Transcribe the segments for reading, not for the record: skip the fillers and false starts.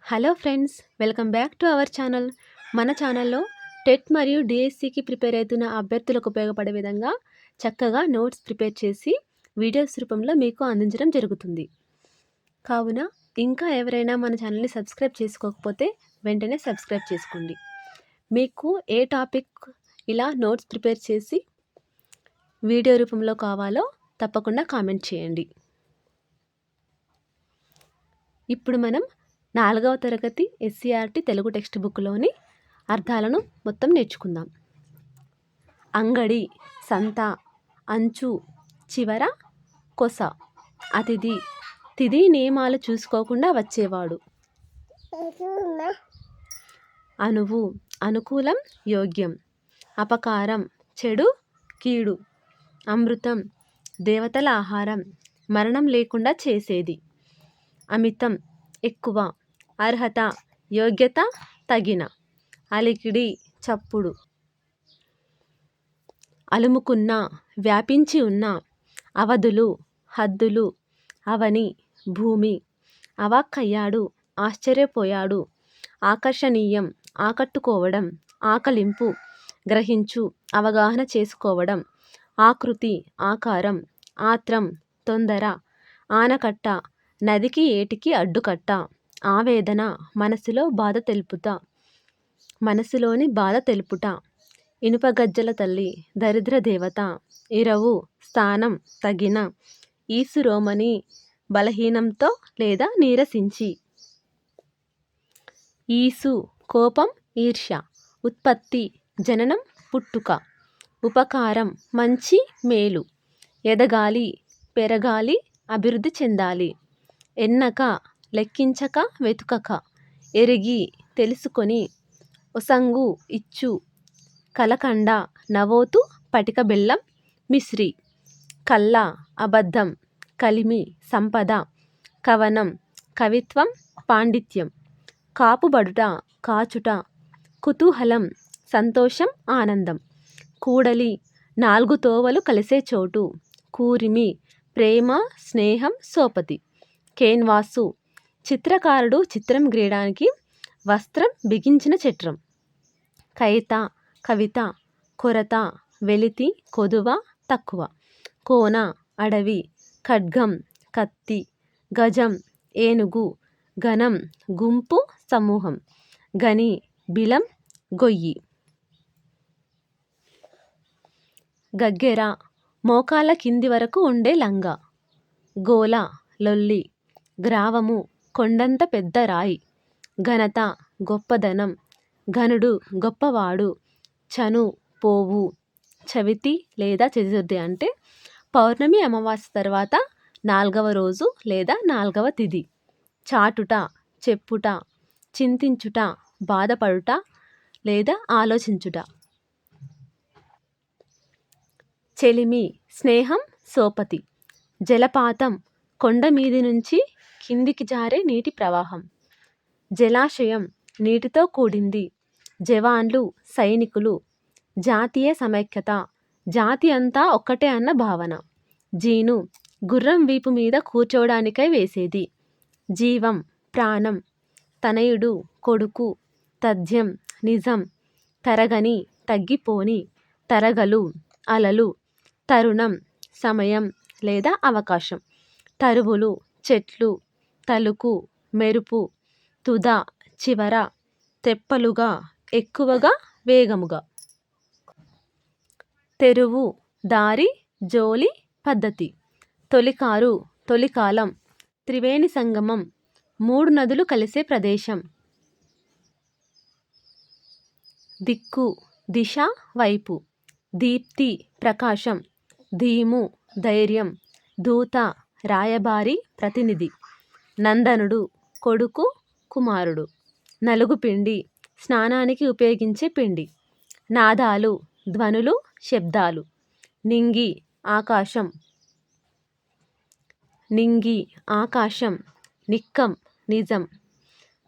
Hello friends, welcome back to our channel. మన ఛానల్లో TET మరియు డిఎస్సికి ప్రిపేర్ అవుతున్న అభ్యర్థులకు ఉపయోగపడే విధంగా చక్కగా నోట్స్ ప్రిపేర్ చేసి వీడియోస్ రూపంలో మీకు అందించడం జరుగుతుంది. కావున ఇంకా ఎవరైనా మన ఛానల్ని సబ్స్క్రైబ్ చేసుకోకపోతే వెంటనే సబ్స్క్రైబ్ చేసుకోండి. మీకు ఏ టాపిక్ ఇలా నోట్స్ ప్రిపేర్ చేసి వీడియో రూపంలో కావాలో తప్పకుండా కామెంట్ చేయండి. ఇప్పుడు మనం 4వ తరగతి ఎస్సీఆర్టీ తెలుగు టెక్స్ట్ బుక్లోని అర్థాలను మొత్తం నేర్చుకుందాం. అంగడి, సంత, అంచు, చివర, కొస, అతిథి, తిథి నియమాలు చూసుకోకుండా వచ్చేవాడు. అనువు, అనుకూలం, యోగ్యం. అపకారం, చెడు, కీడు. అమృతం, దేవతల ఆహారం, మరణం లేకుండా చేసేది. అమితం, ఎక్కువ. అర్హత, యోగ్యత, తగిన. అలికిడి, చప్పుడు. అలుముకున్న, వ్యాపించి ఉన్న. అవధులు, హద్దులు. అవని, భూమి. అవాక్కయ్యాడు, ఆశ్చర్యపోయాడు. ఆకర్షణీయం, ఆకట్టుకోవడం. ఆకలింపు, గ్రహించు, అవగాహన చేసుకోవడం. ఆకృతి, ఆకారం. ఆత్రం, తొందర. ఆనకట్ట, నదికి ఏటికి అడ్డుకట్ట. ఆవేదన, మనసులో బాధ తెలుపుట, మనసులోని బాధ తెలుపుట. ఇనుపగజ్జల తల్లి, దరిద్ర దేవత. ఇరవు, స్థానం, తగిన. ఈసురోమని, బలహీనంతో లేదా నీరసించి. ఈసు, కోపం, ఈర్ష్య. ఉత్పత్తి, జననం, పుట్టుక. ఉపకారం, మంచి, మేలు. ఎదగాలి, పెరగాలి, అభివృద్ధి చెందాలి. ఎన్నక, లెక్కించక, వెతుకక. ఎరిగి, తెలుసుకొని. ఒసంగు, ఇచ్చు. కలకండ, నవోతు, పటిక బెల్లం, మిశ్రి. కల్ల, అబద్ధం. కలిమి, సంపద. కవనం, కవిత్వం, పాండిత్యం. కాపుబడుట, కాచుట. కుతూహలం, సంతోషం, ఆనందం. కూడలి, 4 తోవలు కలిసే చోటు. కూరిమి, ప్రేమ, స్నేహం, సోపతి. కేన్వాసు, చిత్రకారుడు చిత్రం గీయడానికి వస్త్రం బిగించిన చట్రం. కైత, కవిత. కొరత, వెలితి, కొదువ, తక్కువ. కోన, అడవి. ఖడ్గం, కత్తి. గజం, ఏనుగు. గణం, గుంపు, సమూహం. గని, బిలం, గొయ్యి. గగ్గెర, మోకాళ్ళ కింది వరకు ఉండే లంగా. గోల, లొల్లి. గ్రావము, కొండంత పెద్ద రాయి. ఘనత, గొప్పదనం. ఘనుడు, గొప్పవాడు. చను, పోవు. చవితి లేదా చతుర్థి అంటే పౌర్ణమి అమావాస్య తర్వాత 4వ రోజు లేదా 4వ తిథి. చాటుట, చెప్పుట. చింతించుట, బాధపడుట లేదా ఆలోచించుట. చెలిమి, స్నేహం, సోపతి. జలపాతం, కొండ మీది నుంచి కిందికి జారే నీటి ప్రవాహం. జలాశయం, నీటితో కూడింది. జవాన్లు, సైనికులు. జాతీయ సమైక్యత, జాతి అంతా ఒక్కటే అన్న భావన. జీను, గుర్రం వీపు మీద కూర్చోవడానికై వేసేది. జీవం, ప్రాణం. తనయుడు, కొడుకు. తథ్యం, నిజం. తరగని, తగ్గిపోని. తరగలు, అలలు. తరుణం, సమయం లేదా అవకాశం. తరువులు, చెట్లు. తలుకు, మెరుపు. తుద, చివర. తెప్పలుగా, ఎక్కువగా, వేగముగా. తెరువు, దారి, జోలి, పద్ధతి. తొలికారు, తొలికాలం. త్రివేణి సంగమం, 3 నదులు కలిసే ప్రదేశం. దిక్కు, దిశ, వైపు. దీప్తి, ప్రకాశం. ధీము, ధైర్యం. దూత, రాయబారి, ప్రతినిధి. నందనుడు, కొడుకు, కుమారుడు. నలుగుపిండి, స్నానానికి ఉపయోగించే పిండి. నాదాలు, ధ్వనులు, శబ్దాలు. నింగి, ఆకాశం. నింగి, ఆకాశం. నిక్కం, నిజం.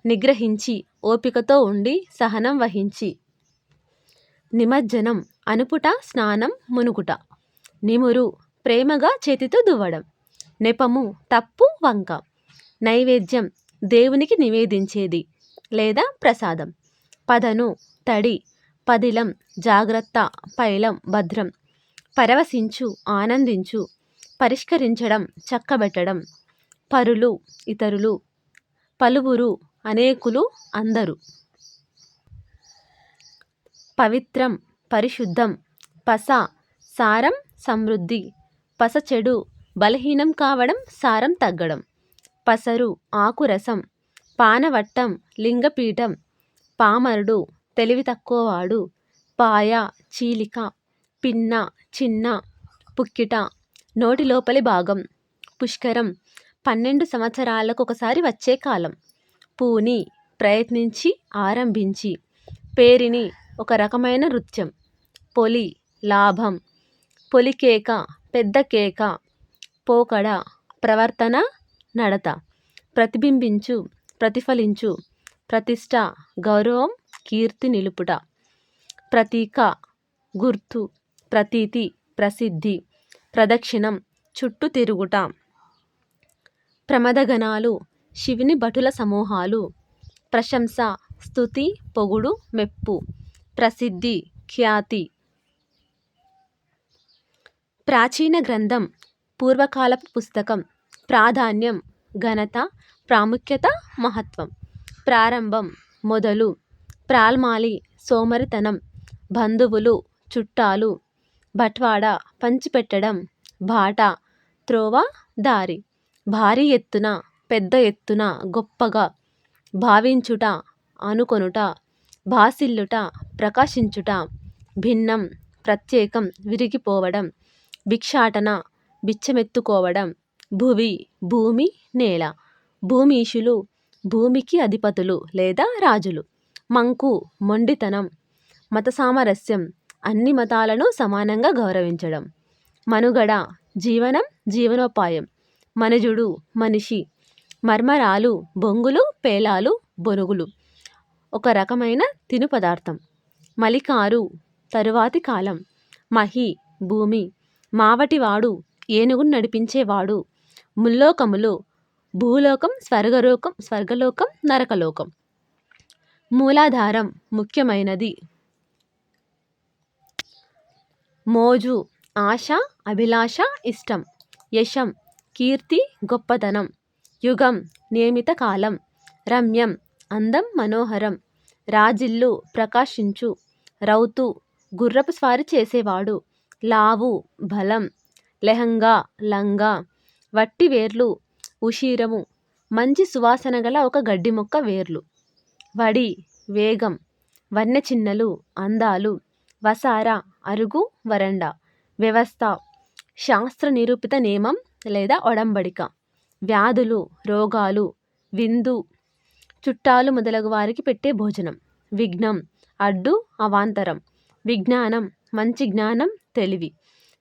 నిగ్రహించి, ఓపికతో ఉండి, సహనం వహించి. నిమజ్జనం, అనుపుట, స్నానం, మునుగుట. నిమురు, ప్రేమగా చేతితో దువ్వడం. నెపము, తప్పు, వంక. నైవేద్యం, దేవునికి నివేదించేది లేదా ప్రసాదం. పదను తడి, పదిలం జాగ్రత్త, పైలం భద్రం. పరవశించు, ఆనందించు, పరిష్కరించడం, చక్కబెట్టడం. పరులు ఇతరులు, పలువురు అనేకులు, అందరూ. పవిత్రం పరిశుద్ధం. పస సారం, సమృద్ధి. పస చెడు, బలహీనం కావడం, సారం తగ్గడం. పసరు ఆకురసం. పానవట్టం లింగపీఠం. పామరుడు తెలివి తక్కువవాడు. పాయ చీలిక. పిన్న చిన్న. పుక్కిట నోటి లోపలి భాగం. పుష్కరం 12 సంవత్సరాలకు ఒకసారి వచ్చే కాలం. పూని ప్రయత్నించి, ఆరంభించి. పేరిని ఒక రకమైన నృత్యం. పొలి లాభం. పొలికేక పెద్ద కేక. పోకడ ప్రవర్తన, నడత. ప్రతిబింబించు, ప్రతిఫలించు. ప్రతిష్ట గౌరవం, కీర్తి నిలుపుట. ప్రతీక గుర్తు. ప్రతీతి ప్రసిద్ధి. ప్రదక్షిణం చుట్టూ తిరుగుట. ప్రమదగణాలు శివుని భటుల సమూహాలు. ప్రశంస స్తుతి, పొగుడు, మెప్పు. ప్రసిద్ధి ఖ్యాతి. ప్రాచీన గ్రంథం పూర్వకాలపు పుస్తకం. ప్రాధాన్యం ఘనత, ప్రాముఖ్యత, మహత్వం. ప్రారంభం మొదలు. ప్రాల్మాలి సోమరితనం. బంధువులు చుట్టాలు. బట్వాడ పంచిపెట్టడం. బాట త్రోవ, దారి. భారీ ఎత్తున, పెద్ద ఎత్తున, గొప్పగా. భావించుట, అనుకొనుట. భాసిల్లుట, ప్రకాశించుట. భిన్నం ప్రత్యేకం, విరిగిపోవడం. భిక్షాటన బిచ్చమెత్తుకోవడం. భువి భూమి, నేల. భూమీషులు భూమికి అధిపతులు లేదా రాజులు. మంకు మొండితనం. మత సామరస్యం అన్ని మతాలను సమానంగా గౌరవించడం. మనుగడ జీవనం, జీవనోపాయం. మనుజుడు మనిషి. మర్మరాలు బొంగులు, పేలాలు, బొనుగులు ఒక రకమైన తిను పదార్థం. మలికారు తరువాతి కాలం. మహి భూమి. మావటివాడు ఏనుగును నడిపించేవాడు. ముల్లోకములు భూలోకం, స్వర్గలోకం, నరకలోకం. మూలాధారం ముఖ్యమైనది. మోజు ఆశ, అభిలాష, ఇష్టం. యశం కీర్తి, గొప్పతనం. యుగం నియమిత కాలం. రమ్యం అందం, మనోహరం. రాజిల్లు ప్రకాశించు. రౌతు గుర్రపు స్వారీ చేసేవాడు. లావు బలం. లెహంగా లంగా. వట్టి వేర్లు ఉషీరము. మంచి సువాసన గల ఒక గడ్డి మొక్క వేర్లు. వడి వేగం. వన్య చిన్నలు అందాలు. వసార అరుగు, వరండా. వ్యవస్థ శాస్త్ర నిరూపిత నియమం లేదా ఒడంబడిక. వ్యాధులు రోగాలు. విందు చుట్టాలు మొదలగు వారికి పెట్టే భోజనం. విఘ్నం అడ్డు, అవాంతరం. విజ్ఞానం మంచి జ్ఞానం, తెలివి.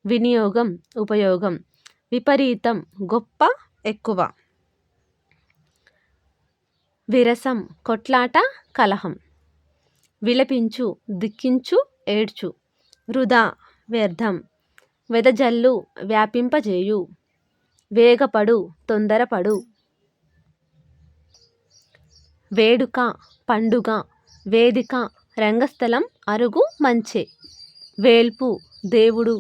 వినియోగం ఉపయోగం. విపరీతం గొప్ప, ఎక్కువ. విరసం కొట్లాట, కలహం. విలపించు దుఃఖించు, ఏడ్చు. వృధా వ్యర్థం. వెదజల్లు వ్యాపింపజేయు. వేగపడు తొందరపడు. వేడుక పండుగ. వేదిక రంగస్థలం, అరుగు, మంచే. వేల్పు దేవుడు.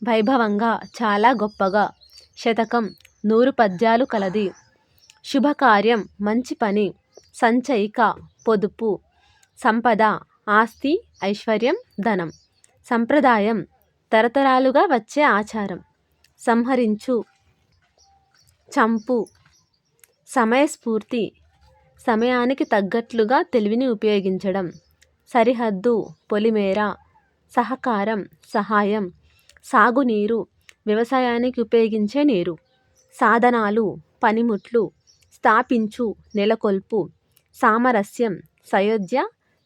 వైభవంగా చాలా గొప్పగా. శతకం 100 పద్యాలు కలది. శుభకార్యం మంచి పని. సంచయిక పొదుపు. సంపద ఆస్తి, ఐశ్వర్యం, ధనం. సంప్రదాయం తరతరాలుగా వచ్చే ఆచారం. సంహరించు చంపు. సమయస్ఫూర్తి సమయానికి తగ్గట్లుగా తెలివిని ఉపయోగించడం. సరిహద్దు పొలిమేర. సహకారం సహాయం. సాగునీరు వ్యవసాయానికి ఉపయోగించే నీరు. సాధనాలు పనిముట్లు. స్థాపించు నెలకొల్పు. సామరస్యం సయోధ్య,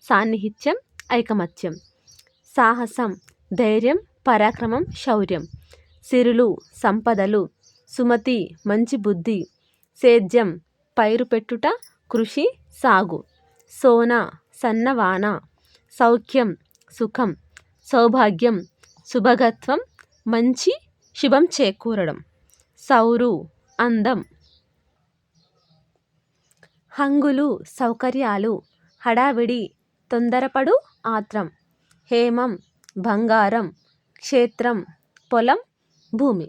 సాన్నిహిత్యం, ఐకమత్యం. సాహసం ధైర్యం, పరాక్రమం, శౌర్యం. సిరులు సంపదలు. సుమతి మంచి బుద్ధి. సేద్యం పైరు పెట్టుట, కృషి, సాగు. సోన సన్నవాన. సౌఖ్యం సుఖం. సౌభాగ్యం శుభగత్వం, మంచి శుభం చేకూరడం. సౌరు అందం. హంగులు సౌకర్యాలు, హడావిడి తొందరపడు ఆత్రం, హేమం బంగారం, క్షేత్రం పొలం భూమి.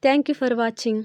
Thank you for watching.